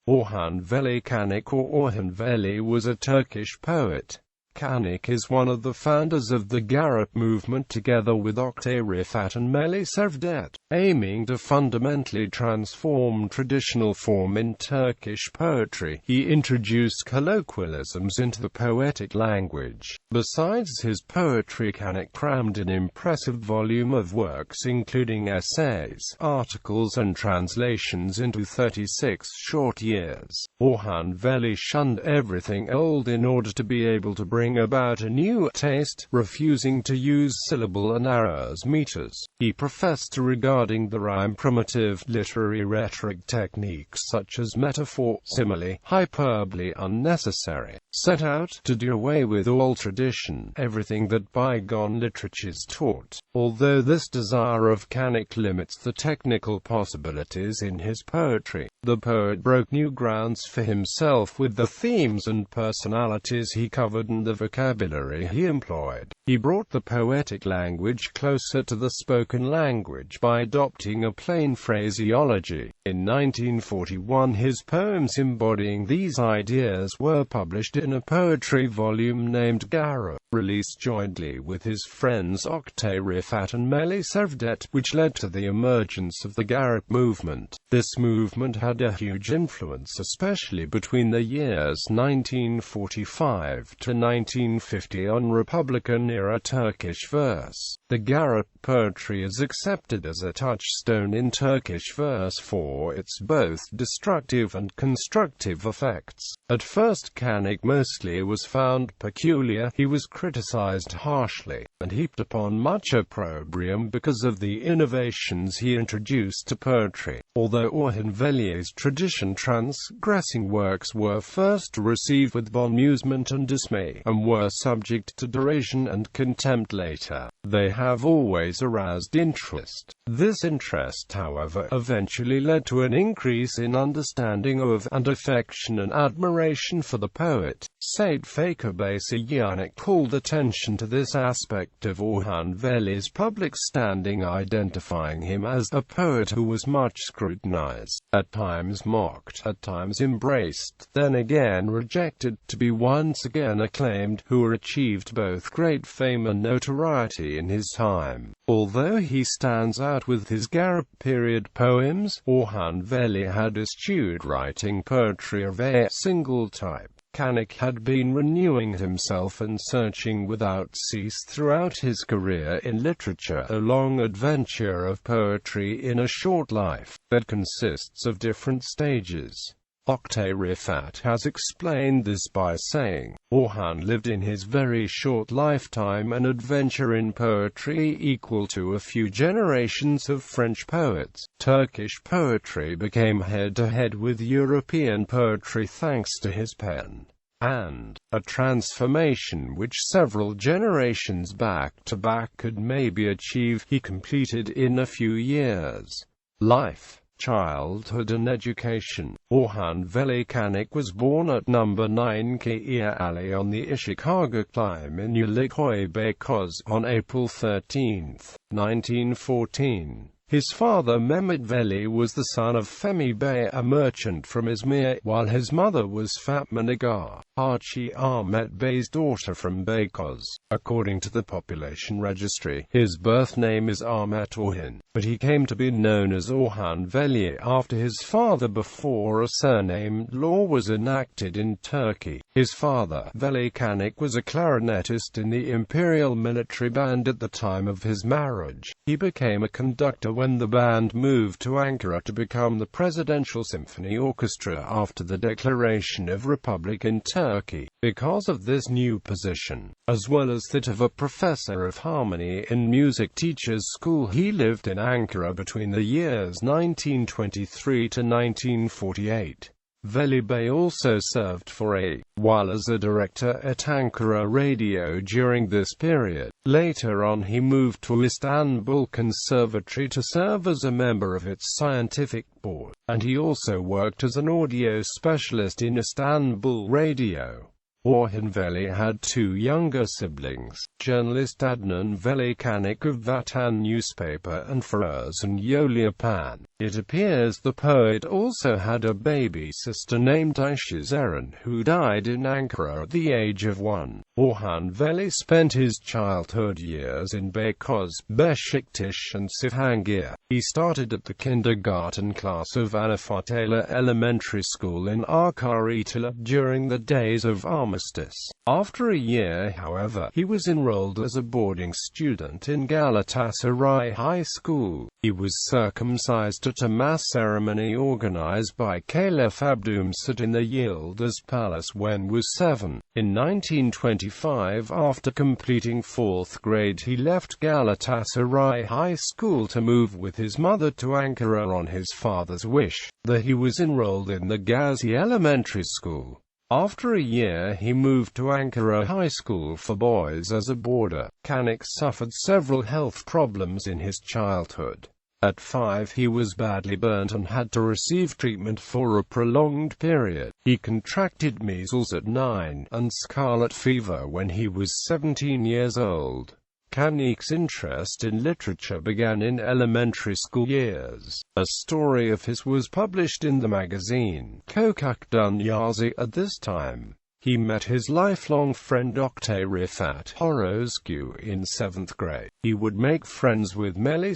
Orhan Veli Kanık, or Orhan Veli, was a Turkish poet. Kanık is one of the founders of the Garip Movement together with Oktay, Rıfat and Melih, Cevdet.Aiming to fundamentally transform traditional form in Turkish poetry. He introduced colloquialisms into the poetic language. Besides his poetry, Kanık crammed an impressive volume of works including essays, articles and translations into 36 short years. Orhan Veli shunned everything old in order to be able to bring about a new taste, refusing to use syllable and arrows meters. He professed to regarding the rhyme primitive literary rhetoric techniques such as metaphor, simile, hyperbole unnecessary, set out to do away with all tradition, everything that bygone literatures taught. Although this desire of Kanık limits the technical possibilities in his poetry, the poet broke new grounds for himself with the themes and personalities he covered and the vocabulary he employed. He brought the poetic language closer to the spoken language by adopting a plain phraseology. In 1941, his poems embodying these ideas were published in a poetry volume named Garip, released jointly with his friends Oktay, Rıfat and Melih Cevdet, which led to the emergence of the Garip movement. This movement had a huge influence, especially between the years 1945 to 1950 on Republican-era Turkish verse. The Garip poetry is accepted as a touchstone in Turkish verse for its both destructive and constructive effects. At first Kanık mostly was found peculiar. He was criticized harshly, and heaped upon much opprobrium because of the innovations he introduced to poetry. Although Orhan Veli's tradition transgressing works were first received with amusement and dismay, and were subject to derision and contempt later, they have always aroused interest. This interest, however, eventually led to an increase in understanding of, and affection and admiration for the poet. Said Fakerbasiyanik called attention to this aspect of Orhan Veli's public standing, identifying him as a poet who was much scrutinized, at times mocked, at times embraced, then again rejected, to be once again acclaimed, who achieved both great fame and notoriety in his time. Although he stands out with his Garip period poems, Orhan Veli had eschewed writing poetry of a single type. Kanık had been renewing himself and searching without cease throughout his career in literature, a long adventure of poetry in a short life that consists of different stages. Oktay Rıfat has explained this by saying, Orhan lived in his very short lifetime an adventure in poetry equal to a few generations of French poets. Turkish poetry became head-to-head with European poetry thanks to his pen, and a transformation which several generations back-to-back could maybe achieve, he completed in a few years. Life, childhood and education. Orhan Veli Kanık was born at number 9 Kaya Alley on the Ishikaga climb in Uluköy, Beykoz, on April 13, 1914. His father Mehmet Veli was the son of Fehmi Bey, a merchant from Izmir, while his mother was Fatma Nigar, Hachi Ahmet Bey's daughter from Beykoz. According to the population registry, his birth name is Ahmet Orhan, but he came to be known as Orhan Veli after his father before a surname law was enacted in Turkey. His father, Veli Kanık, was a clarinetist in the Imperial Military Band at the time of his marriage. He became a conductor when the band moved to Ankara to become the Presidential Symphony Orchestra after the declaration of republic in Turkey. Because of this new position, as well as that of a professor of harmony in music teachers' school, he lived in Ankara between the years 1923 to 1948. Veli Bey also served for a while as a director at Ankara Radio during this period. Later on he moved to Istanbul Conservatory to serve as a member of its scientific board, and he also worked as an audio specialist in Istanbul Radio. Orhan Veli had two younger siblings, journalist Adnan Veli Kanık of Vatan newspaper and Feroz and Yolya Pan. It appears the poet also had a baby sister named Ayşe Zeren, who died in Ankara at the age of 1. Orhan Veli spent his childhood years in Beykoz, Beşiktaş and Cihangir. He started at the kindergarten class of Anafatayla Elementary School in Arkaritala during the days of armistice. After a year, however, he was enrolled as a boarding student in Galatasaray High School. He was circumcised at a mass ceremony organized by Caliph Abdülmecid in the Yıldız Palace when was 7. In 1925, after completing 4th grade, he left Galatasaray High School to move with his mother to Ankara on his father's wish. There he was enrolled in the Gazi Elementary School. After a year he moved to Ankara High School for boys as a boarder. Kanık suffered several health problems in his childhood. At 5 he was badly burnt and had to receive treatment for a prolonged period. He contracted measles at 9 and scarlet fever when he was 17 years old. Kanık's interest in literature began in elementary school years. A story of his was published in the magazine Sokak Dünyası at this time. He met his lifelong friend Oktay Rıfat Horozcu in 7th grade. He would make friends with Melih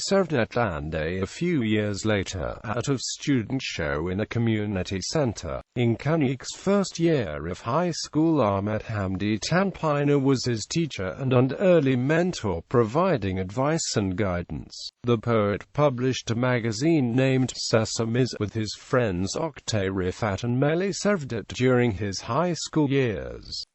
and a few years later, out of student show in a community center. In Kanık's first year of high school, Ahmet Hamdi Tanpınar was his teacher and early mentor, providing advice and guidance. The poet published a magazine named Sesimiz with his friends Oktay Rıfat and Melih during his high school years.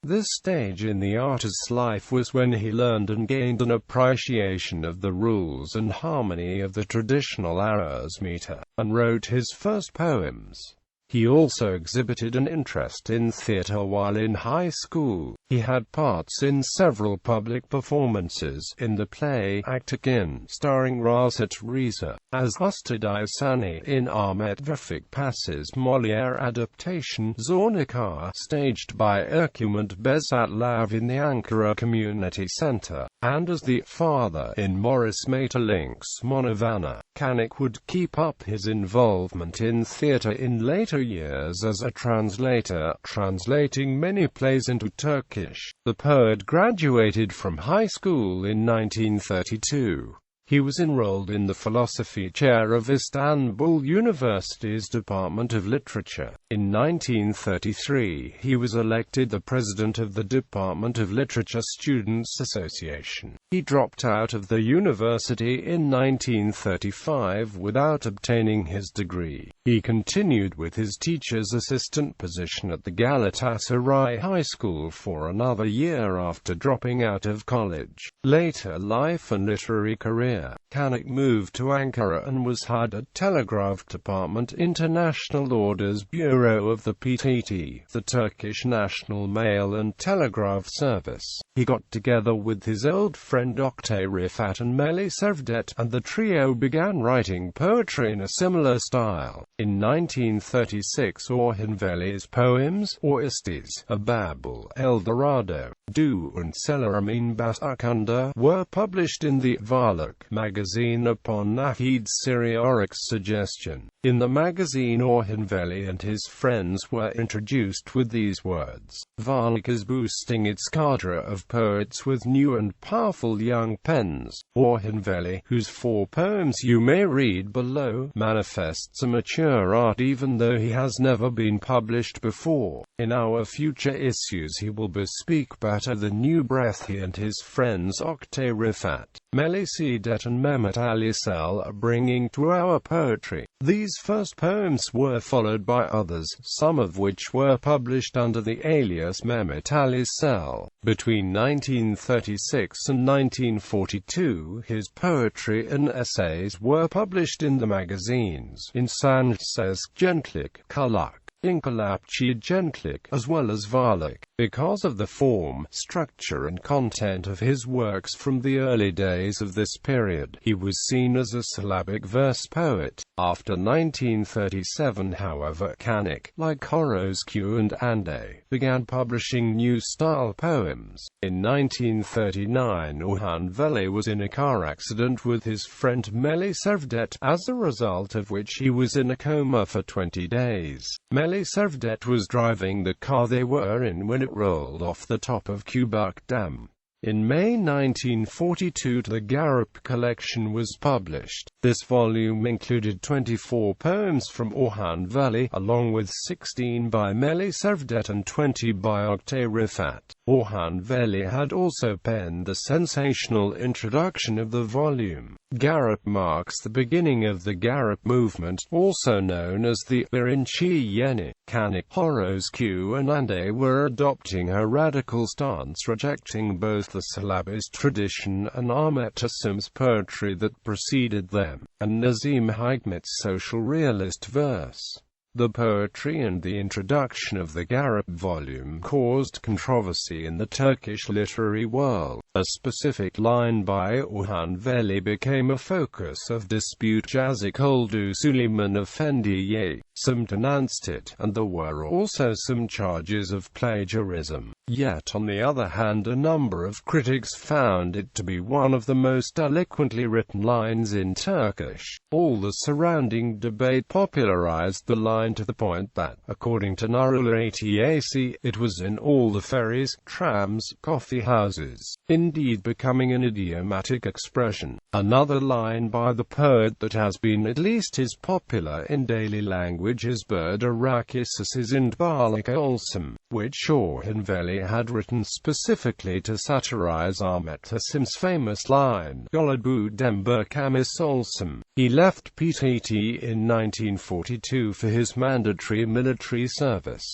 This stage in the artist's life was when he learned and gained an appreciation of the rules and harmony of the traditional Aras meter, and wrote his first poems. He also exhibited an interest in theatre while in high school. He had parts in several public performances, in the play Aktakin, starring Rafet Riza, as Ustad Sani in Ahmet Vefik Pas's Molière adaptation Zornikar, staged by Ercüment Bezatlav in the Ankara Community Centre, and as the father in Morris Maeterlinck's Monavana. Kanık would keep up his involvement in theatre in later years as a translator, translating many plays into Turkish. The poet graduated from high school in 1932. He was enrolled in the philosophy chair of Istanbul University's Department of Literature. In 1933, he was elected the president of the Department of Literature Students' Association. He dropped out of the university in 1935 without obtaining his degree. He continued with his teacher's assistant position at the Galatasaray High School for another year after dropping out of college. Later life and literary career. Kanık moved to Ankara and was hired at Telegraph Department International Orders Bureau of the PTT, the Turkish National Mail and Telegraph Service. He got together with his old friend Oktay Rıfat and Melih, and the trio began writing poetry in a similar style. In 1936, Orhan Veli's poems, or Istis, Ababul Eldorado, Du and Seleramin Basakunda, were published in the Varlık magazine upon Nahid Siriorik's suggestion. In the magazine, Orhan Veli and his friends were introduced with these words: Varlık is boosting its cadre of poets with new and powerful young pens. Orhan Veli, whose 4 poems you may read below, manifests a mature art even though he has never been published before. In our future issues he will bespeak better the new breath he and his friends Oktay Rıfat, Melih and Mehmet Ali Sel are bringing to our poetry. These first poems were followed by others, some of which were published under the alias Mehmet Ali Sel. Between 1936 and 1942, his poetry and essays were published in the magazines İnsan Ses, Gençlik, Kulak, İnkılapçı as well as varlık. Because of the form, structure and content of his works from the early days of this period, he was seen as a syllabic verse poet. After 1937, however, Kanık, like Orhan and Ande, began publishing new-style poems. In 1939, Orhan Veli was in a car accident with his friend Melih, as a result of which he was in a coma for 20 days. Melih was driving the car they were in when it rolled off the top of Kubuk Dam. In May 1942, the Garip collection was published. This volume included 24 poems from Orhan Veli, along with 16 by Melih and 20 by Oktay Rıfat. Orhan Veli had also penned the sensational introduction of the volume. Garip marks the beginning of the Garip movement, also known as the Birinci Yeni. Kanık, Orhan and Ande were adopting a radical stance, rejecting both the syllabist tradition and Ahmet Asim's poetry that preceded them, and Nazım Hikmet's social realist verse. The poetry and the introduction of the Garip volume caused controversy in the Turkish literary world. A specific line by Orhan Veli became a focus of dispute. Yazık oldu Süleyman Efendi'ye. Some denounced it, and there were also some charges of plagiarism. Yet on the other hand, a number of critics found it to be one of the most eloquently written lines in Turkish. All the surrounding debate popularized the line to the point that, according to Nurullah Atac, it was in all the ferries, trams, coffee houses, indeed becoming an idiomatic expression. Another line by the poet that has been at least as popular in daily language is Bırakırsız İntibalik olsam, which Orhan Veli had written specifically to satirize Ahmet Asim's famous line, "Golabu Dembırkamis olsam." He left PTT in 1942 for his mandatory military service.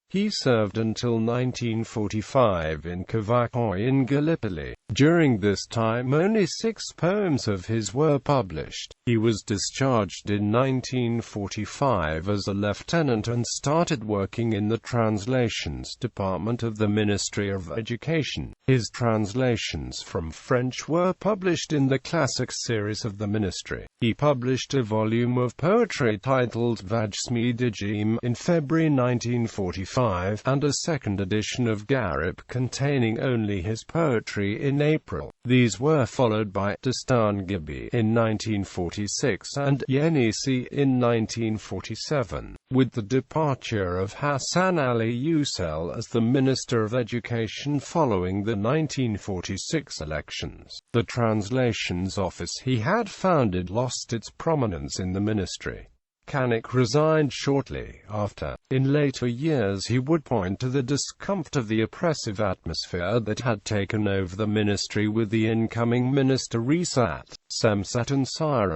He served until 1945 in Kavakoy in Gallipoli. During this time only 6 poems of his were published. He was discharged in 1945 as a lieutenant and started working in the translations department of the Ministry of Education. His translations from French were published in the Classics series of the ministry. He published a volume of poetry titled Vazgeçmeyeceğim in February 1945, and a second edition of Garip containing only his poetry in April. These were followed by Destan Gibi in 1946 and Yenisi in 1947. With the departure of Hasan Ali Yücel as the Minister of Education following the 1946 elections, the translations office he had founded lost its prominence in the ministry. Kanık resigned shortly after. In later years he would point to the discomfort of the oppressive atmosphere that had taken over the ministry, with the incoming minister Rıfat Şemsettin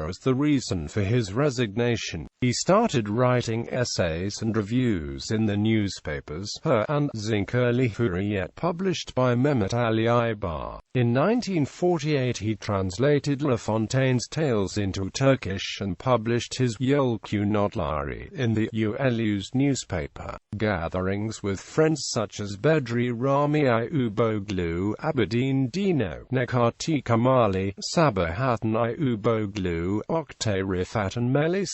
as the reason for his resignation. He started writing essays and reviews in the newspapers Her and Zincirli Hürriyet, published by Mehmet Ali Aybar. In 1948 he translated La Fontaine's tales into Turkish and published his Yolcu Notları in the Ulus newspaper. Gatherings with friends such as Bedri Rami Ayuboglu, Abedin Dino, Necati Kamali, Sabahattin Ayuboglu, Oktay Rıfat and Melih,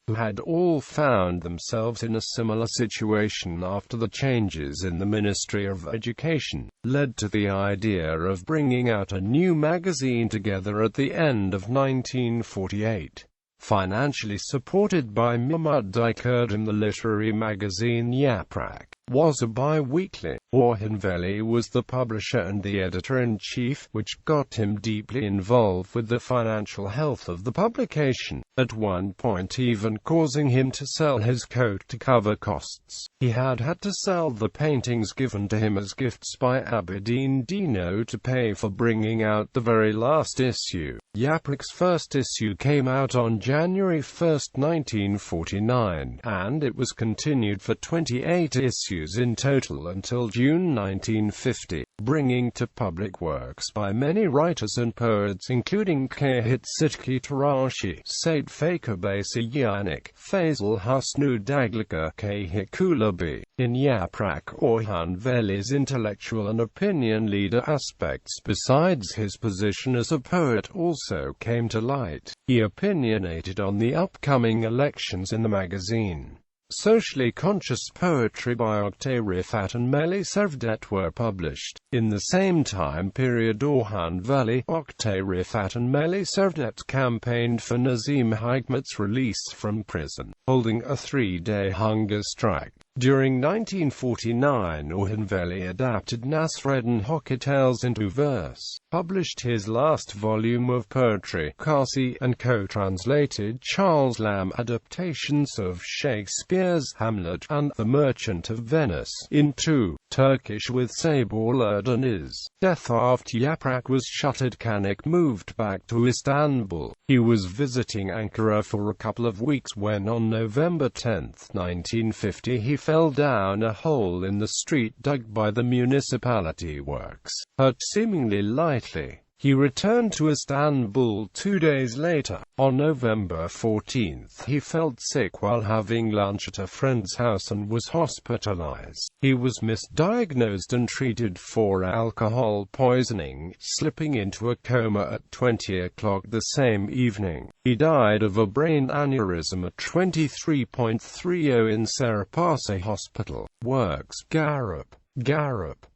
who had all found themselves in a similar situation after the changes in the Ministry of Education, led to the idea of bringing out a new magazine together at the end of 1948. Financially supported by Mehmet Dikirdim, the literary magazine Yaprak was a bi-weekly. Orhan Veli was the publisher and the editor-in-chief, which got him deeply involved with the financial health of the publication, at one point even causing him to sell his coat to cover costs. He had to sell the paintings given to him as gifts by Abedin Dino to pay for bringing out the very last issue. Yaprak's first issue came out on January 1, 1949, and it was continued for 28 issues in total until June 1950. bringing to public works by many writers and poets including Kahit Sidki Tarashi, Said Fakabasi Yanik, Faisal Husnu Daglika, Kahit Kulabi. In Yaprak, Orhan Veli's intellectual and opinion leader aspects besides his position as a poet also came to light. He opinionated on the upcoming elections in the magazine. Socially conscious poetry by Oktay, Rıfat and Melih Cevdet were published. In the same time period, Orhan Veli, Oktay, Rıfat and Melih Cevdet campaigned for Nazim Hikmet's release from prison, holding a 3-day hunger strike. During 1949, Orhan Veli adapted Nasreddin Hoca tales into verse, published his last volume of poetry, Kasi, and co-translated Charles Lamb adaptations of Shakespeare's Hamlet and The Merchant of Venice into Turkish with Sabur Erdeniz. Death after Yaprak was shuttered, Kanık moved back to Istanbul. He was visiting Ankara for a couple of weeks when on November 10, 1950 he fell down a hole in the street dug by the municipality works. Hurt seemingly lightly, he returned to Istanbul 2 days later. On November 14, he felt sick while having lunch at a friend's house and was hospitalized. He was misdiagnosed and treated for alcohol poisoning, slipping into a coma at 20 o'clock the same evening. He died of a brain aneurysm at 23.30 in Serapase Hospital. Works: Garip,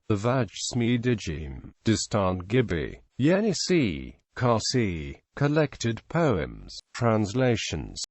The Vajsmedijim, Distan Gibi, Yenisi, Kasi, Collected Poems, Translations.